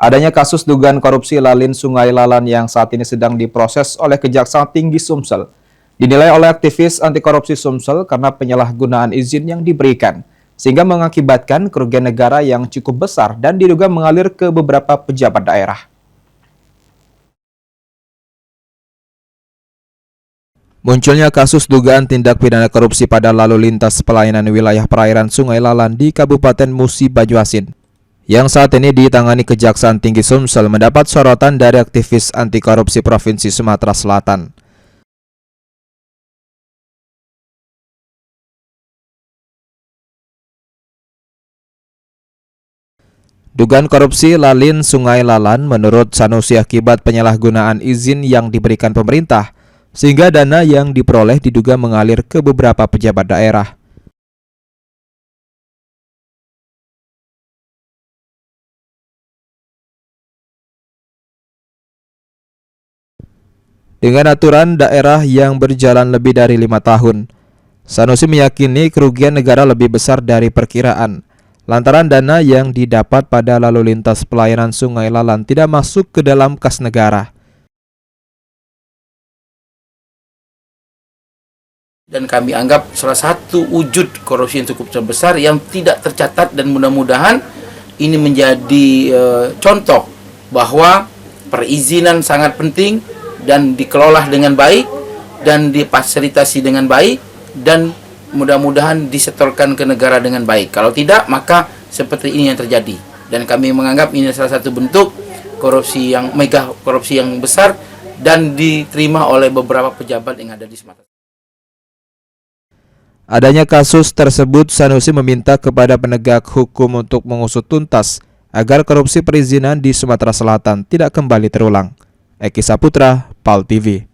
Adanya kasus dugaan korupsi lalin Sungai Lalan yang saat ini sedang diproses oleh Kejaksaan Tinggi Sumsel dinilai oleh aktivis anti korupsi Sumsel karena penyalahgunaan izin yang diberikan, sehingga mengakibatkan kerugian negara yang cukup besar dan diduga mengalir ke beberapa pejabat daerah. Munculnya kasus dugaan tindak pidana korupsi pada lalu lintas pelayanan wilayah perairan Sungai Lalan di Kabupaten Musi Banyuasin, yang saat ini ditangani Kejaksaan Tinggi Sumsel, mendapat sorotan dari aktivis anti korupsi Provinsi Sumatera Selatan. Dugaan korupsi lalin Sungai Lalan menurut Sanusi akibat penyalahgunaan izin yang diberikan pemerintah, sehingga dana yang diperoleh diduga mengalir ke beberapa pejabat daerah. Dengan aturan daerah yang berjalan lebih dari 5 tahun, Sanusi meyakini kerugian negara lebih besar dari perkiraan, lantaran dana yang didapat pada lalu lintas pelayanan Sungai Lalan tidak masuk ke dalam kas negara. Dan kami anggap salah satu wujud korupsi yang cukup besar yang tidak tercatat, dan mudah-mudahan ini menjadi contoh bahwa perizinan sangat penting dan dikelola dengan baik dan difasilitasi dengan baik dan mudah-mudahan disetorkan ke negara dengan baik. Kalau tidak, maka seperti ini yang terjadi. Dan kami menganggap ini salah satu bentuk korupsi yang mega, korupsi yang besar dan diterima oleh beberapa pejabat yang ada di Sumatera. Adanya kasus tersebut, Sanusi meminta kepada penegak hukum untuk mengusut tuntas agar korupsi perizinan di Sumatera Selatan tidak kembali terulang. Eki Saputra, PAL TV.